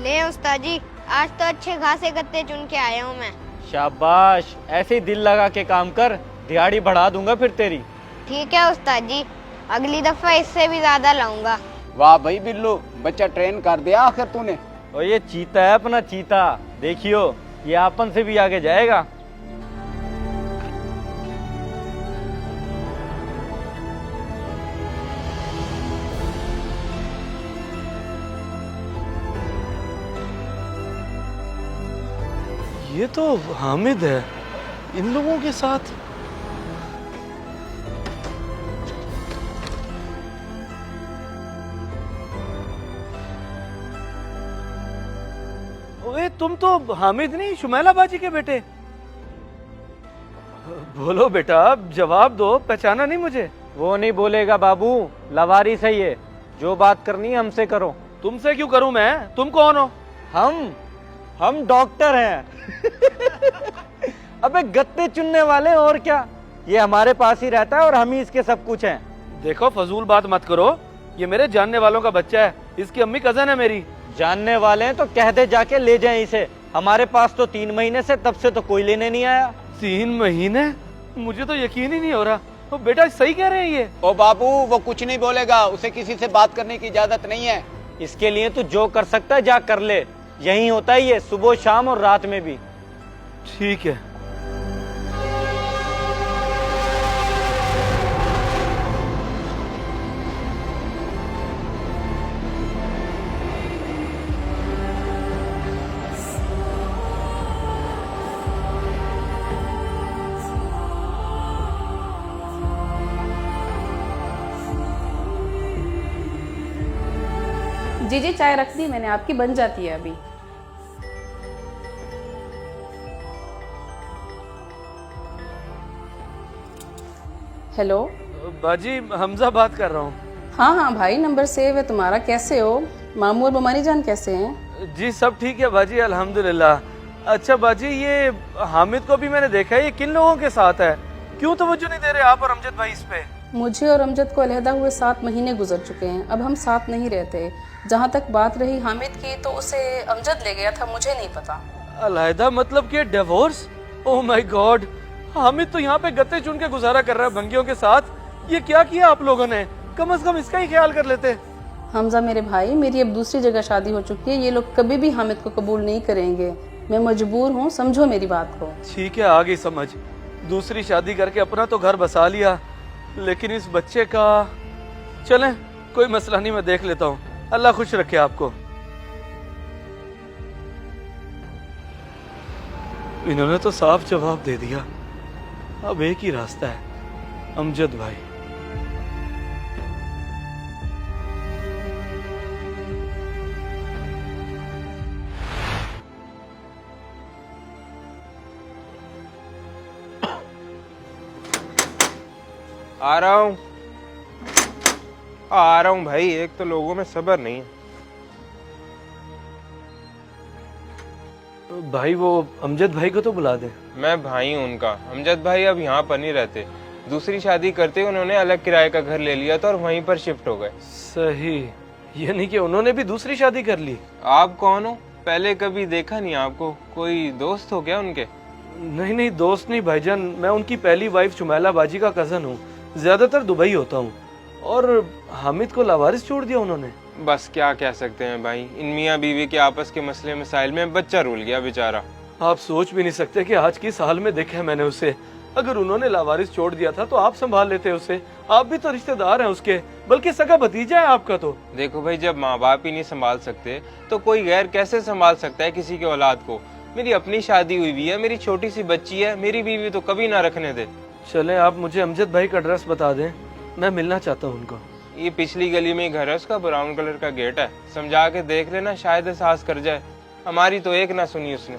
ले उस्ताद जी, आज तो अच्छे खासे गत्ते चुन के आया हूँ मैं। शाबाश, ऐसे ही दिल लगा के काम कर, दिहाड़ी बढ़ा दूंगा फिर तेरी। ठीक है उस्ताद जी, अगली दफा इससे भी ज्यादा लाऊंगा। वाह भाई बिल्लू, बच्चा ट्रेन कर दिया आखिर तूने। और ये चीता है अपना चीता, देखियो ये अपन से भी आगे जाएगा। ये तो हामिद है, इन लोगों के साथ। ओए तुम तो हामिद नहीं, शुमैला बाजी के बेटे। बोलो बेटा, जवाब दो, पहचाना नहीं मुझे? वो नहीं बोलेगा बाबू, लवारी सही है, जो बात करनी है हमसे करो। तुमसे क्यों करूं मैं? तुम कौन हो? हम डॉक्टर हैं। अबे गत्ते चुनने वाले, और क्या। ये हमारे पास ही रहता है और हम ही इसके सब कुछ हैं। देखो फजूल बात मत करो, ये मेरे जानने वालों का बच्चा है, इसकी अम्मी कजन है मेरी। जानने वाले हैं तो कह दे जाके ले जाएं इसे। हमारे पास तो 3 महीने से, तब से तो कोई लेने नहीं आया। 3 महीने? मुझे तो यकीन ही नहीं हो रहा। तो बेटा सही कह रहे हैं ये। ओ बाबू, वो कुछ नहीं बोलेगा, उसे किसी से बात करने की इजाजत नहीं है। इसके लिए तू जो कर सकता है जा कर ले, यही होता है ये, सुबह शाम और रात में भी। ठीक है। जी चाय रख दी मैंने, आपकी बन जाती है अभी। हेलो बाजी, हमजा बात कर रहा हूँ। हाँ भाई, नंबर सेव है तुम्हारा। कैसे हो? मामू और ममानी जान कैसे हैं? जी सब ठीक है बाजी, अल्हम्दुलिल्लाह। अच्छा बाजी, ये हामिद को भी मैंने देखा है, ये किन लोगों के साथ है? क्यों तवज्जो नहीं दे रहे आप और अमजद भाई इस पे? मुझे और अमजद को अलहदा हुए 7 महीने गुजर चुके हैं, अब हम साथ नहीं रहते। जहाँ तक बात रही हामिद की, तो उसे अमजद ले गया था, मुझे नहीं पता। अलहदा मतलब कि divorce? Oh my God, Hamid तो यहाँ पे गत्ते चुन के गुजारा कर रहा है भंगियों के साथ। ये क्या किया आप लोगों ने? कम से कम इसका ही ख्याल कर लेते। हमजा मेरे भाई, मेरी अब दूसरी जगह शादी हो चुकी है, ये लोग कभी भी हामिद को कबूल नहीं करेंगे। मैं मजबूर हूँ, समझो मेरी बात को। ठीक है, आ गई समझ। दूसरी शादी करके अपना तो घर बसा लिया, लेकिन इस बच्चे का, चलें कोई मसला नहीं, मैं देख लेता हूँ। अल्लाह खुश रखे आपको। इन्होंने तो साफ जवाब दे दिया, अब एक ही रास्ता है, अमजद भाई। आ रहा हूँ भाई, एक तो लोगों में सब्र नहीं है। भाई वो अमजद भाई को तो बुला दे। मैं भाई हूँ उनका, अमजद भाई अब यहाँ पर नहीं रहते। दूसरी शादी करते उन्होंने अलग किराए का घर ले लिया था और वहीं पर शिफ्ट हो गए। सही, ये नहीं कि उन्होंने भी दूसरी शादी कर ली। आप कौन हो? पहले कभी देखा नहीं आपको। कोई दोस्त हो क्या उनके? नहीं दोस्त नहीं भाईजान, मैं उनकी पहली वाइफ शुमैला बाजी का कजन हूँ। ज्यादातर दुबई होता हूँ। और हामिद को लावारिस छोड़ दिया उन्होंने। बस क्या कह सकते हैं भाई, इन मियाँ बीवी के आपस के मसले मसाइल में बच्चा रुल गया बेचारा। आप सोच भी नहीं सकते कि आज की साल में देखा है मैंने उसे। अगर उन्होंने लावारिस छोड़ दिया था तो आप संभाल लेते उसे। आप भी तो रिश्तेदार हैं उसके, बल्कि सगा भतीजा है आपका। तो देखो भाई, जब माँ बाप ही नहीं संभाल सकते तो कोई गैर कैसे संभाल सकता है किसी के औलाद को? मेरी अपनी शादी हुई भी है, मेरी छोटी सी बच्ची है, मेरी बीवी तो कभी ना रखने दे। चले, आप मुझे अमजद भाई का एड्रेस बता दें, मैं मिलना चाहता हूँ उनको। ये पिछली गली में ही घर है उसका, ब्राउन कलर का गेट है। समझा के देख लेना, शायद एहसास कर जाए। हमारी तो एक ना सुनी उसने।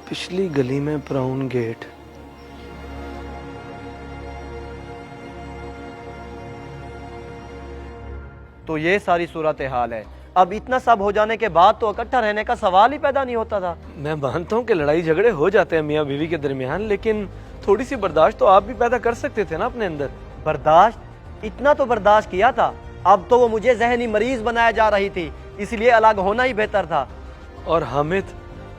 पिछली गली में ब्राउन गेट। तो ये सारी सूरत हाल है। अब इतना सब हो जाने के बाद तो इकट्ठा रहने का सवाल ही पैदा नहीं होता था। मैं मानता हूँ कि लड़ाई झगड़े हो जाते हैं मियाँ बीवी के दरमियान, लेकिन थोड़ी सी बर्दाश्त तो आप भी पैदा कर सकते थे ना अपने अंदर। बर्दाश्त? इतना तो बर्दाश्त किया था, अब तो वो मुझे जहनी मरीज बनाया जा रही थी, इसलिए अलग होना ही बेहतर था। और हामिद,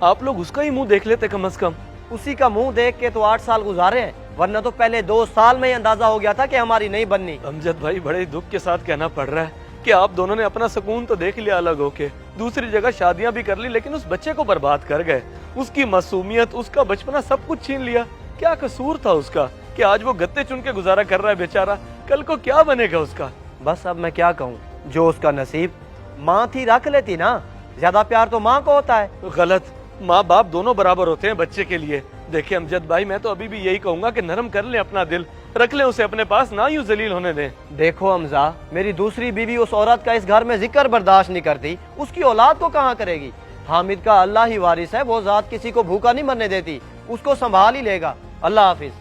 आप लोग उसका ही मुंह देख लेते कम से कम। उसी का मुंह देख के तो 8 साल गुजारे हैं, वरना तो पहले 2 साल में ही अंदाजा हो गया था कि हमारी नहीं बननी। अमजद भाई, बड़े दुख के साथ कहना पड़ रहा है कि आप दोनों ने अपना सुकून तो देख लिया अलग होके, दूसरी जगह शादियां भी कर ली, लेकिन उस बच्चे को बर्बाद कर गए। उसकी मासूमियत, उसका बचपना सब कुछ छीन लिया। क्या कसूर था उसका कि आज वो गत्ते चुन के गुजारा कर रहा है बेचारा? कल को क्या बनेगा उसका? बस अब मैं क्या कहूँ, जो उसका नसीब। माँ थी रख लेती ना, ज्यादा प्यार तो माँ को होता है। गलत, माँ बाप दोनों बराबर होते हैं बच्चे के लिए। देखिए अमजद भाई, मैं तो अभी भी यही कहूंगा कि नरम कर लें अपना दिल, रख लें उसे अपने पास, ना यूं जलील होने दें। देखो हमजा, मेरी दूसरी बीवी उस औरत का इस घर में जिक्र बर्दाश्त नहीं करती, उसकी औलाद को कहाँ करेगी? हामिद का अल्लाह ही वारिस है, वो जात किसी को भूखा नहीं मरने देती, उसको संभाल ही लेगा। अल्लाह हाफिज।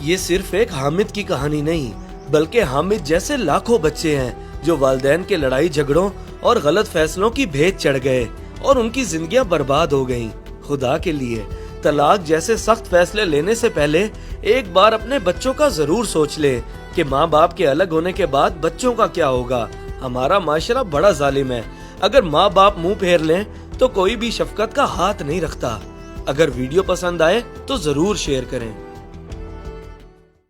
ये सिर्फ एक हामिद की कहानी नहीं, बल्कि हामिद जैसे लाखों बच्चे हैं जो वालिदैन के लड़ाई झगड़ों और गलत फैसलों की भेंट चढ़ गए और उनकी जिंदगियां बर्बाद हो गईं। खुदा के लिए तलाक जैसे सख्त फैसले लेने से पहले एक बार अपने बच्चों का जरूर सोच ले कि माँ बाप के अलग होने के बाद बच्चों का क्या होगा। हमारा माशरा बड़ा जालिम है, अगर माँ बाप मुंह फेर लें तो कोई भी शफकत का हाथ नहीं रखता। अगर वीडियो पसंद आए तो जरूर शेयर करें।